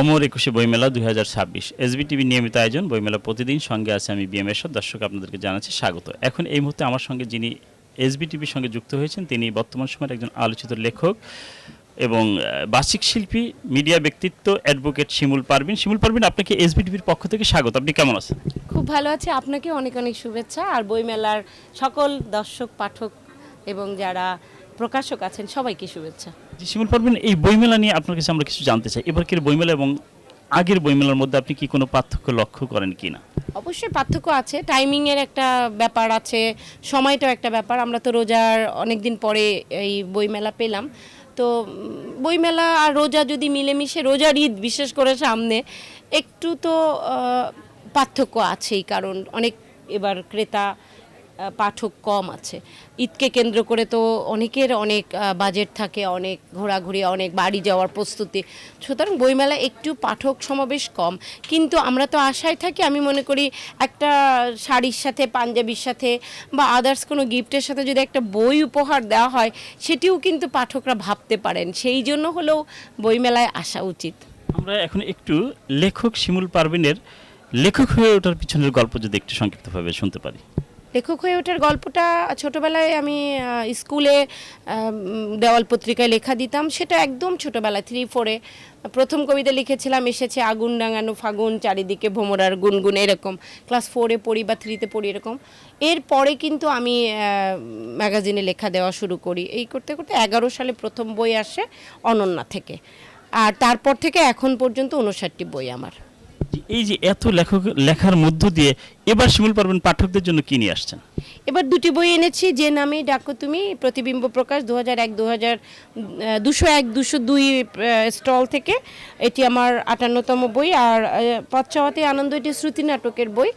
অমর 21 বইমেলা 2026 এসবিটিভি নিয়মিত আয়োজন বইমেলা প্রতিদিন। সঙ্গে আছে আমি বিএম এরশাদ। দর্শক আপনাদেরকে জানাচ্ছি স্বাগত। এখন এই মুহূর্তে আমার সঙ্গে যিনি এসবিটিভির সঙ্গে যুক্ত হয়েছেন তিনি বর্তমান সময়ের একজন আলোচিত লেখক এবং বাচিক শিল্পী, মিডিয়া ব্যক্তিত্ব, অ্যাডভোকেট শিমুল পারভিন। শিমুল পারভিন, আপনাকে এসবিটিভির পক্ষ থেকে স্বাগত। আপনি কেমন আছেন? খুব ভালো আছে। আপনাকে অনেক অনেক শুভেচ্ছা। আর বইমেলার সকল দর্শক, পাঠক এবং যারা প্রকাশক আছেন সবাইকে শুভেচ্ছা। জি শিমুল পারভিন, এই বইমেলা নিয়ে আপনার কাছে আমরা কিছু জানতে চাই। এবারকার বইমেলা এবং আগের বইমেলার মধ্যে আপনি কি কোনো পার্থক্য লক্ষ্য করেন কি না? অবশ্যই পার্থক্য আছে, টাইমিংয়ের একটা ব্যাপার আছে, সময়টাও একটা ব্যাপার। আমরা তো রোজার অনেক দিন পরে এই বইমেলা পেলাম, তো বইমেলা আর রোজা যদি মিলেমিশে, রোজার ঈদ বিশেষ করে সামনে, একটু তো পার্থক্য আছেই, কারণ অনেক এবার ক্রেতা পাঠক কম আছে। ঈদকে কেন্দ্র করে তো অনেকের অনেক বাজেট থাকে, অনেক ঘোরাঘুরি, অনেক বাড়ি যাওয়ার প্রস্তুতি, সুতরাং বইমেলা একটু পাঠক সমাবেশ কম। কিন্তু আমরা তো আশায় থাকি, আমি মনে করি একটা শাড়ির সাথে, পাঞ্জাবির সাথে বা আদার্স কোনো গিফটের সাথে যদি একটা বই উপহার দেওয়া হয়, সেটিও কিন্তু পাঠকরা ভাবতে পারেন। সেই জন্য হলেও বইমেলায় আসা উচিত। আমরা এখন একটু লেখক শিমুল পারভিনের লেখক হয়ে ওঠার পিছনের গল্প যদি একটু সংক্ষিপ্তভাবে শুনতে পারি। লেখক হয়ে ওঠার গল্পটা, ছোটোবেলায় আমি স্কুলে দেওয়াল পত্রিকায় লেখা দিতাম। সেটা একদম ছোটোবেলায় 3-4-এ প্রথম কবিতা লিখেছিলাম, এসেছে আগুন রাঙানো ফাগুন, চারিদিকে ভোমরার গুনগুন, এরকম। ক্লাস 4-এ পড়ি বা 3-তে পড়ি এরকম। এরপরে কিন্তু আমি ম্যাগাজিনে লেখা দেওয়া শুরু করি। এই করতে করতে 11 সালে প্রথম বই আসে অনন্যা থেকে, আর তারপর থেকে এখন পর্যন্ত 59টি বই আমার। এই যে এত লেখার মধ্য দিয়ে এবার শিমুল পারভিন পাঠকদের জন্য কি নিয়ে আসছেন? এবার 2টি বই এনেছি। যে নামে ডাকো তুমি, প্রতিবিম্ব প্রকাশ, 201-202 স্টল থেকে। এটি আমার 58তম বই। আর পথচাওয়াতে আনন্দ, এটি শ্রুতি নাটকের বই।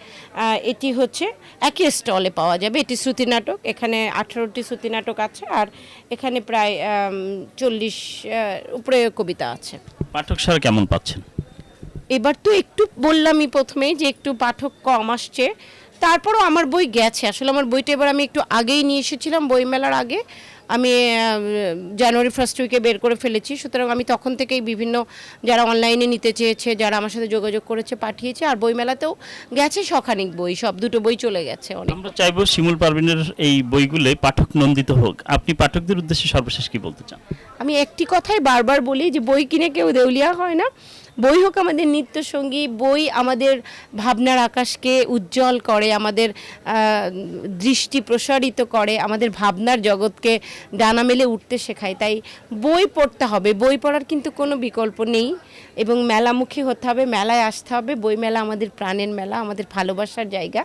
এটি হচ্ছে একই স্টলে পাওয়া যাবে। এটি শ্রুতি নাটক, এখানে 18টি শ্রুতি নাটক আছে, আর এখানে প্রায় 40 উপরে কবিতা আছে। পাঠক সারা কেমন পাচ্ছেন? এবার তো একটু বললামই প্রথমেই যে একটু পাঠক কম আসছে, তারপরও আমার বই গেছে। আসলে আমার বইটা এবার আমি একটু আগেই নিয়ে এসেছিলাম, বইমেলার আগে। আমি জানুয়ারি ফার্স্ট উইকে বের করে ফেলেছি, সুতরাং আমি তখন থেকেই বিভিন্ন যারা অনলাইনে নিতে চেয়েছে, যারা আমার সাথে যোগাযোগ করেছে, পাঠিয়েছে। আর বইমেলাতেও গেছে শখানিক বই, সব 2টো বই চলে গেছে। অনেক আমরা চাইবো শিমুল পারভিনের এই বইগুলো পাঠক নন্দিত হোক। আপনি পাঠকদের উদ্দেশ্যে সর্বশেষ কি বলতে চান? আমি একটি কথাই বারবার বলি যে বই কিনে কেউ দেউলিয়া হয় না। বই হোক আমাদের নিত্য সঙ্গী। বই আমাদের ভাবনার আকাশকে উজ্জ্বল করে, আমাদের দৃষ্টি প্রসারিত করে, আমাদের ভাবনার জগৎকে ডানা মেলে উঠতে শেখায়। তাই বই পড়তে হবে, বই পড়ার কিন্তু কোনো বিকল্প নেই। এবং মেলামুখী হতে হবে, মেলায় আসতে হবে। বই মেলা আমাদের প্রাণের মেলা, আমাদের ভালোবাসার জায়গা।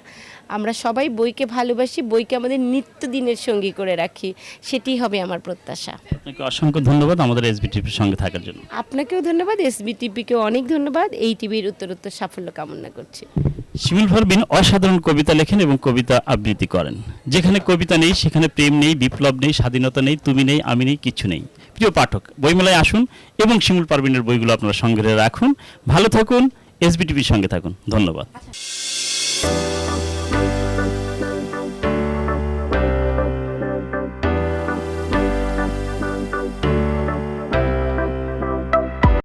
আমরা সবাই বইকে ভালোবাসি, বইকে আমাদের নিত্যদিনের সঙ্গী করে রাখি, সেটি হবে আমার প্রত্যাশা। আপনাকে অসংখ্য ধন্যবাদ আমাদের এসবিটিভির সঙ্গে থাকার জন্য। আপনাকেও ধন্যবাদ, এসবিটিভিকেও অনেক ধন্যবাদ। এই টিভির উত্তরোত্তর সাফল্য কামনা করছি। শিমুল পারভিন অসাধারণ কবিতা লেখেন এবং কবিতা আবৃত্তি করেন। যেখানে কবিতা নেই সেখানে প্রেম নেই, বিপ্লব নেই, স্বাধীনতা নেই, তুমি নেই, আমি নেই, কিচ্ছু নেই। প্রিয় পাঠক, বইমেলায় আসুন এবং শিমুল পারভিনের বইগুলো আপনারা সংগ্রহে রাখুন। ভালো থাকুন, এসবিটিভির সঙ্গে থাকুন। ধন্যবাদ।